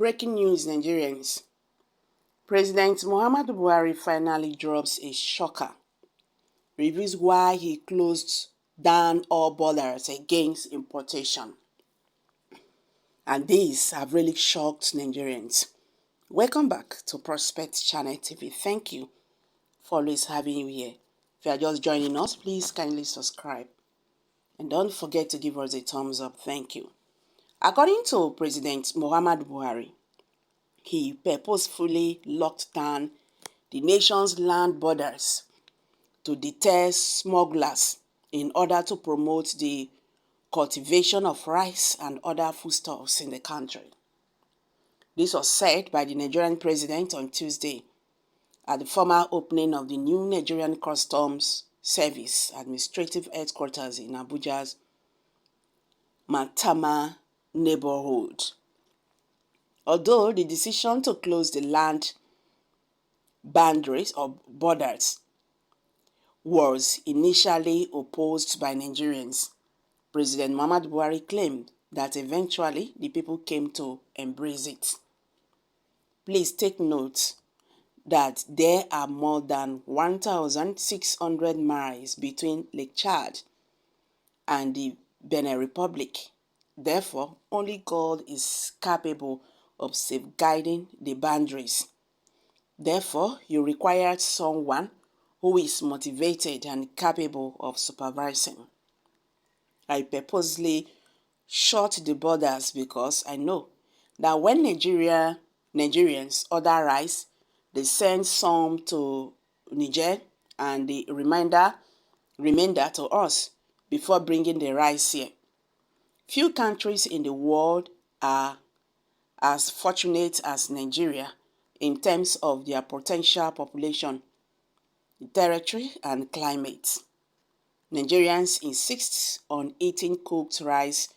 Breaking news, Nigerians. President Muhammadu Buhari finally drops a shocker. Reveals why he closed down all borders against importation. And these have really shocked Nigerians. Welcome back to Prospect Channel TV. Thank you for always having you here. If you are just joining us, please kindly subscribe. And don't forget to give us a thumbs up. Thank you. According to President Muhammadu Buhari, he purposefully locked down the nation's land borders to deter smugglers in order to promote the cultivation of rice and other foodstuffs in the country. This was said by the Nigerian president on Tuesday at the formal opening of the new Nigerian Customs Service administrative headquarters in Abuja's Matama neighborhood. Although the decision to close the land boundaries or borders was initially opposed by Nigerians, President Muhammadu Buhari claimed that eventually the people came to embrace it. Please take note that there are more than 1,600 miles between Lake Chad and the Benin Republic. Therefore, only God is capable of safeguarding the boundaries. Therefore, you require someone who is motivated and capable of supervising. I purposely shut the borders because I know that when Nigerians order rice, they send some to Niger and the remainder to us before bringing the rice here. Few countries in the world are as fortunate as Nigeria in terms of their potential population, territory, and climate. Nigerians insist on eating cooked rice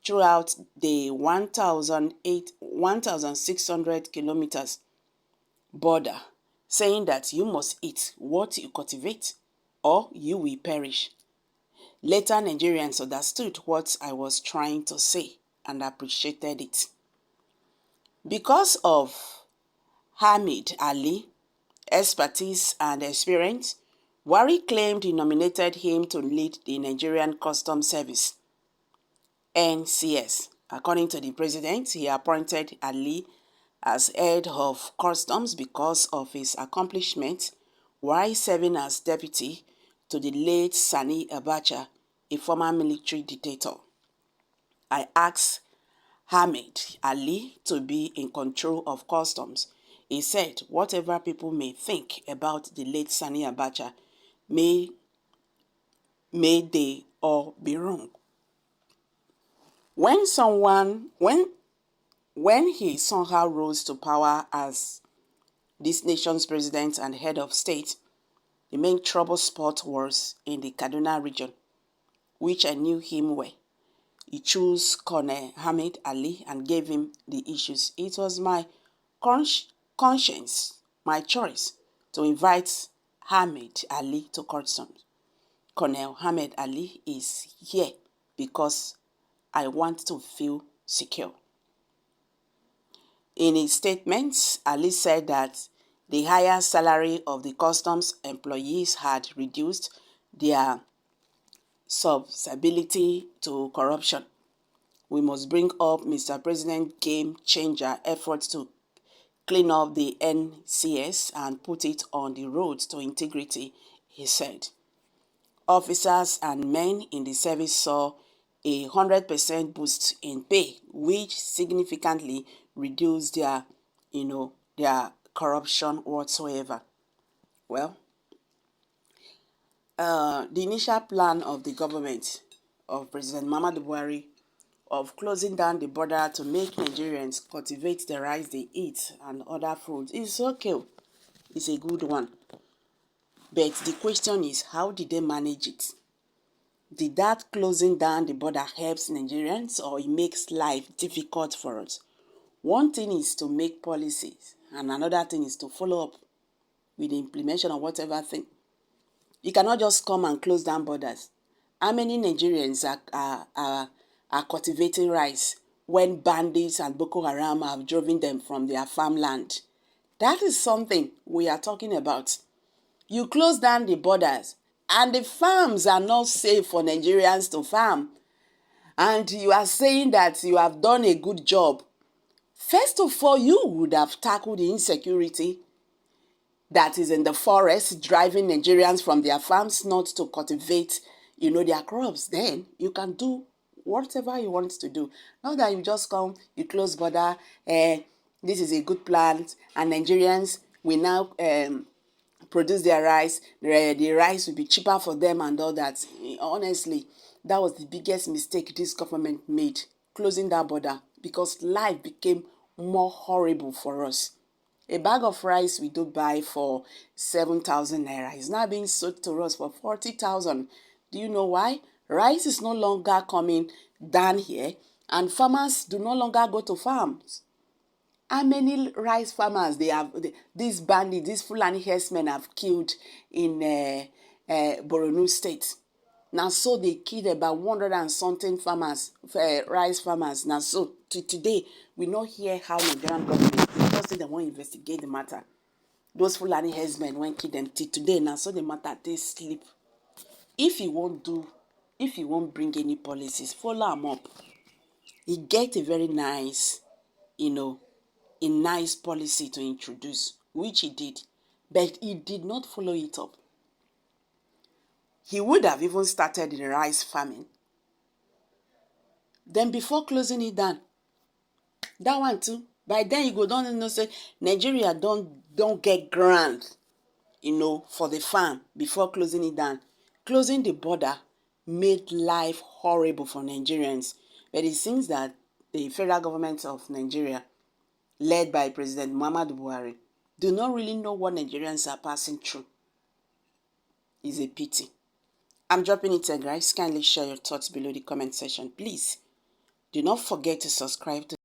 throughout the 1,600 kilometers border, saying that you must eat what you cultivate or you will perish. Later, Nigerians understood what I was trying to say and appreciated it. Because of Hamid Ali's expertise and experience, Buhari claimed he nominated him to lead the Nigerian Customs Service, NCS. According to the president, he appointed Ali as head of customs because of his accomplishments while serving as deputy to the late Sani Abacha, a former military dictator. I asked Hamid Ali to be in control of customs. He said, whatever people may think about the late Sani Abacha, may they all be wrong. When he somehow rose to power as this nation's president and head of state, the main trouble spot was in the Kaduna region, which I knew him well. He chose Colonel Hamid Ali and gave him the issues. It was my conscience, my choice, to invite Hamid Ali to customs. Colonel Hamid Ali is here because I want to feel secure. In his statements, Ali said that the higher salary of the customs employees had reduced their susceptibility to corruption. We must bring up Mr. President game changer efforts to clean up the NCS and put it on the road to integrity, he said. Officers and men in the service saw a 100% boost in pay, which significantly reduced their corruption whatsoever. Well, the initial plan of the government of President Muhammadu Buhari of closing down the border to make Nigerians cultivate the rice they eat and other foods is okay. It's a good one. But the question is, how did they manage it? Did that closing down the border helps Nigerians or it makes life difficult for us? One thing is to make policies and another thing is to follow up with the implementation of whatever thing. You cannot just come and close down borders. How many Nigerians are cultivating rice when bandits and Boko Haram have driven them from their farmland. That is something we are talking about. You close down the borders and the farms are not safe for Nigerians to farm. And you are saying that you have done a good job. First of all, you would have tackled the insecurity that is in the forest, driving Nigerians from their farms not to cultivate, their crops. Then you can do whatever you want to do. Not that you just come, you close border, this is a good plan, and Nigerians will now produce their rice. The rice will be cheaper for them and all that. Honestly, that was the biggest mistake this government made, closing that border, because life became more horrible for us. A bag of rice we do buy for 7,000 naira is now being sold to us for 40,000. Do you know why? Rice is no longer coming down here, and farmers do no longer go to farms. How many rice farmers these bandits, these Fulani herdsmen have killed in Borno State? Now, so they killed about 100 and something farmers, rice farmers. Now, so to today, we not hear how Nigerian government just say they want to investigate the matter. Those Fulani herdsmen won't kill them till today. Now, so the matter they sleep. If you won't bring any policies, follow them up. He get a very nice, a nice policy to introduce, which he did, but he did not follow it up. He would have even started the rice farming. Then before closing it down, that one too, by then you go down and say Nigeria don't get grant, for the farm before closing it down. Closing the border made life horrible for Nigerians. But it seems that the federal government of Nigeria, led by President Muhammadu Buhari, do not really know what Nigerians are passing through. It's a pity. I'm dropping it here, guys. Kindly share your thoughts below the comment section. Please do not forget to subscribe to